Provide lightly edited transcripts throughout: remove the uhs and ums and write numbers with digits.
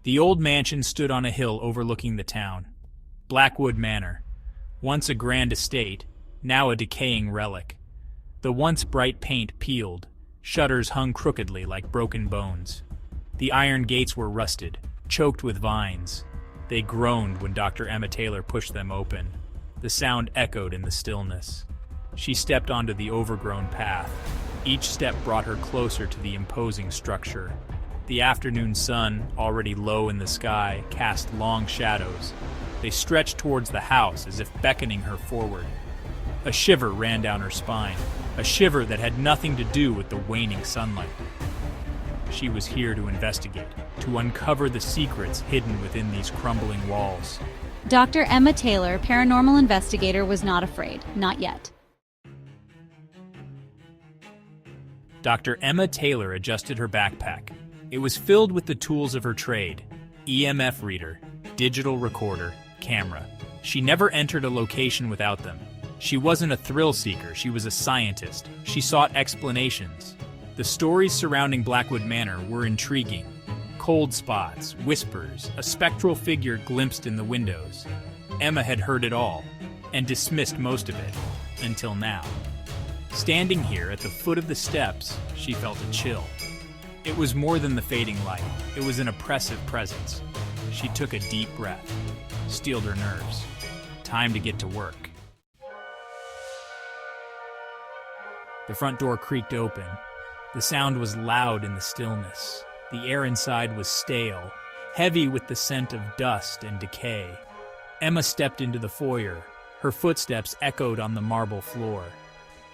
The old mansion stood on a hill overlooking the town. Blackwood Manor, once a grand estate, now a decaying relic. The once bright paint peeled, shutters hung crookedly like broken bones. The iron gates were rusted, choked with vines. They groaned when Dr. Emma Taylor pushed them open. The sound echoed in the stillness. She stepped onto the overgrown path. Each step brought her closer to the imposing structure. The afternoon sun, already low in the sky, cast long shadows. They stretched towards the house as if beckoning her forward. A shiver ran down her spine, a shiver that had nothing to do with the waning sunlight. She was here to investigate, to uncover the secrets hidden within these crumbling walls. Dr. Emma Taylor, paranormal investigator, was not afraid. Not yet. Dr. Emma Taylor adjusted her backpack. It was filled with the tools of her trade: EMF reader, digital recorder, camera. She never entered a location without them. She wasn't a thrill seeker, she was a scientist. She sought explanations. The stories surrounding Blackwood Manor were intriguing. Cold spots, whispers, a spectral figure glimpsed in the windows. Emma had heard it all, and dismissed most of it, until now. Standing here at the foot of the steps, she felt a chill. It was more than the fading light. It was an oppressive presence. She took a deep breath, steeled her nerves. Time to get to work. The front door creaked open. The sound was loud in the stillness. The air inside was stale, heavy with the scent of dust and decay. Emma stepped into the foyer. Her footsteps echoed on the marble floor.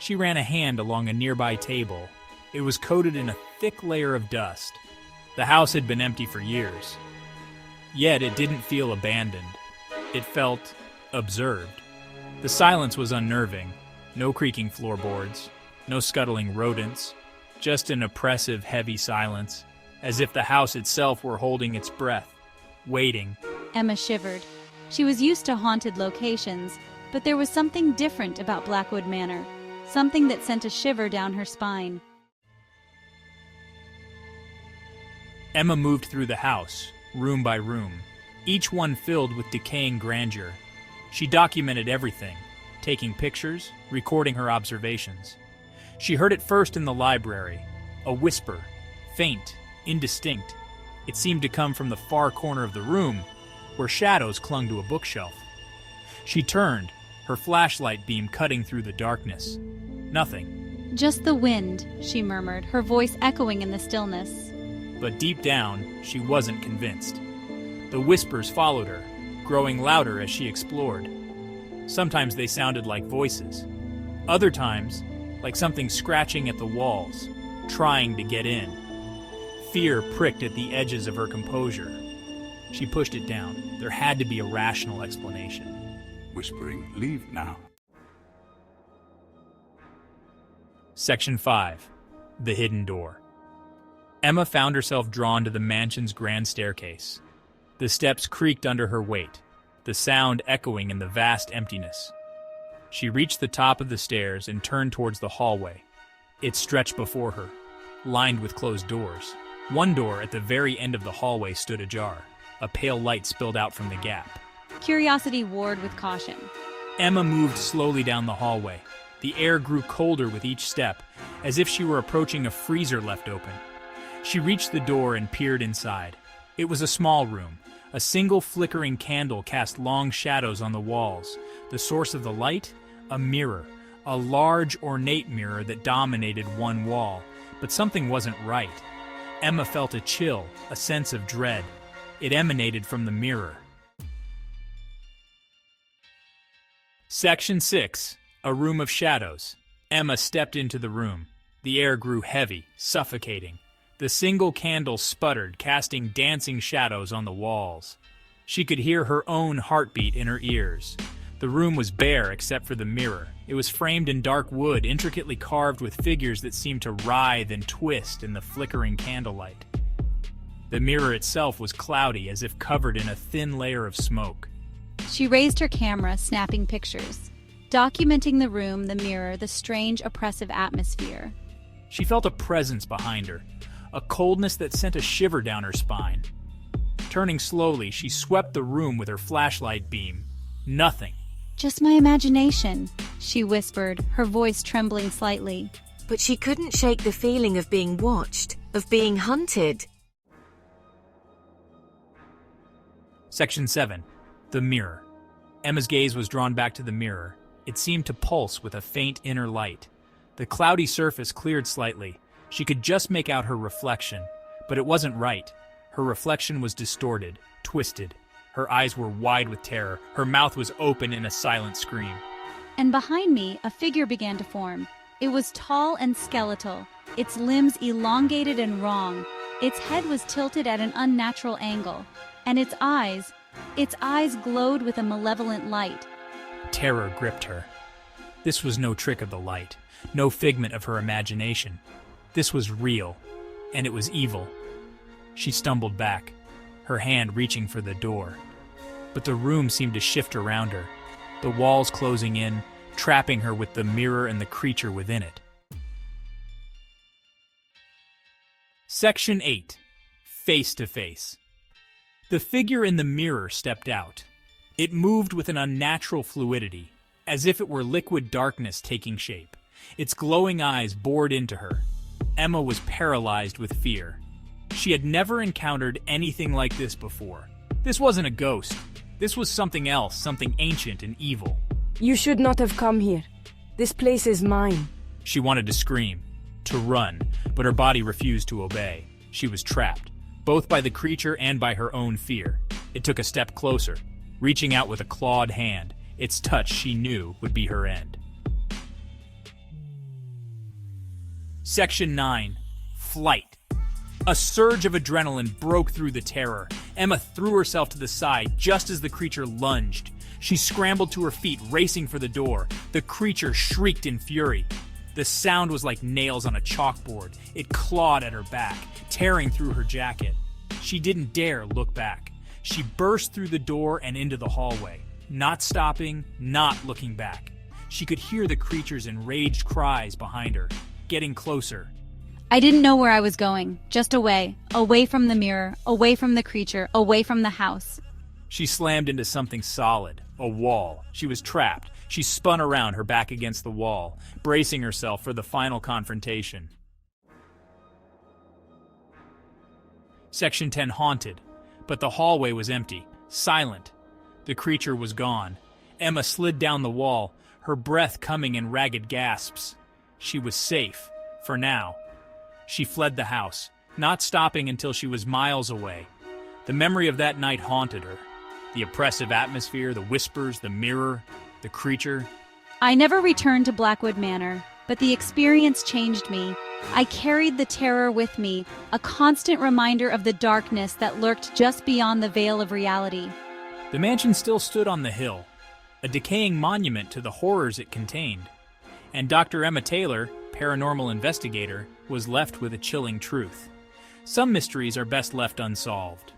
She ran a hand along a nearby table. It was coated in a thick layer of dust. The house had been empty for years. Yet it didn't feel abandoned. It felt observed. The silence was unnerving. No creaking floorboards, no scuttling rodents, just an oppressive, heavy silence, as if the house itself were holding its breath, waiting. Emma shivered. She was used to haunted locations, but there was something different about Blackwood Manor, something that sent a shiver down her spine. Emma moved through the house, room by room, each one filled with decaying grandeur. She documented everything, taking pictures, recording her observations. She heard it first in the library, a whisper, faint, indistinct. It seemed to come from the far corner of the room, where shadows clung to a bookshelf. She turned, her flashlight beam cutting through the darkness. Nothing. Just the wind, she murmured, her voice echoing in the stillness. But deep down, she wasn't convinced. The whispers followed her, growing louder as she explored. Sometimes they sounded like voices. Other times, like something scratching at the walls, trying to get in. Fear pricked at the edges of her composure. She pushed it down. There had to be a rational explanation. Whispering, leave now. Section 5. The Hidden Door. Emma found herself drawn to the mansion's grand staircase. The steps creaked under her weight, the sound echoing in the vast emptiness. She reached the top of the stairs and turned towards the hallway. It stretched before her, lined with closed doors. One door at the very end of the hallway stood ajar. A pale light spilled out from the gap. Curiosity warred with caution. Emma moved slowly down the hallway. The air grew colder with each step, as if she were approaching a freezer left open. She reached the door and peered inside. It was a small room. A single flickering candle cast long shadows on the walls. The source of the light? A mirror. A large, ornate mirror that dominated one wall. But something wasn't right. Emma felt a chill, a sense of dread. It emanated from the mirror. Section 6. A Room of Shadows. Emma stepped into the room. The air grew heavy, suffocating. The single candle sputtered, casting dancing shadows on the walls. She could hear her own heartbeat in her ears. The room was bare except for the mirror. It was framed in dark wood, intricately carved with figures that seemed to writhe and twist in the flickering candlelight. The mirror itself was cloudy, as if covered in a thin layer of smoke. She raised her camera, snapping pictures, documenting the room, the mirror, the strange, oppressive atmosphere. She felt a presence behind her, a coldness that sent a shiver down her spine. Turning slowly, she swept the room with her flashlight beam. Nothing. Just my imagination, she whispered, her voice trembling slightly. But she couldn't shake the feeling of being watched, of being hunted. Section 7. The Mirror. Emma's gaze was drawn back to the mirror. It seemed to pulse with a faint inner light. The cloudy surface cleared slightly. She could just make out her reflection, but it wasn't right. Her reflection was distorted, twisted. Her eyes were wide with terror. Her mouth was open in a silent scream. And behind me, a figure began to form. It was tall and skeletal, its limbs elongated and wrong. Its head was tilted at an unnatural angle, and its eyes glowed with a malevolent light. Terror gripped her. This was no trick of the light, no figment of her imagination. This was real, and it was evil. She stumbled back, her hand reaching for the door. But the room seemed to shift around her, the walls closing in, trapping her with the mirror and the creature within it. Section 8. Face to Face. The figure in the mirror stepped out. It moved with an unnatural fluidity, as if it were liquid darkness taking shape. Its glowing eyes bored into her. Emma was paralyzed with fear. She had never encountered anything like this before. This wasn't a ghost. This was something else, something ancient and evil. You should not have come here. This place is mine. She wanted to scream, to run, but her body refused to obey. She was trapped, both by the creature and by her own fear. It took a step closer, reaching out with a clawed hand. Its touch, she knew, would be her end. Section 9. Flight. A surge of adrenaline broke through the terror. Emma threw herself to the side just as the creature lunged. She scrambled to her feet, racing for the door. The creature shrieked in fury. The sound was like nails on a chalkboard. It clawed at her back, tearing through her jacket. She didn't dare look back. She burst through the door and into the hallway, not stopping, not looking back. She could hear the creature's enraged cries behind her, getting closer. I didn't know where I was going, just away from the mirror, away from the creature, away from the house. She slammed into something solid, a wall. She was trapped. She spun around, her back against the wall, bracing herself for the final confrontation. Section 10. Haunted. But the hallway was empty, silent. The creature was gone. Emma slid down the wall, her breath coming in ragged gasps. She was safe, for now. She fled the house, not stopping until she was miles away. The memory of that night haunted her. The oppressive atmosphere, the whispers, the mirror, the creature. I never returned to Blackwood Manor, but the experience changed me. I carried the terror with me, a constant reminder of the darkness that lurked just beyond the veil of reality. The mansion still stood on the hill, a decaying monument to the horrors it contained. And Dr. Emma Taylor, paranormal investigator, was left with a chilling truth. Some mysteries are best left unsolved.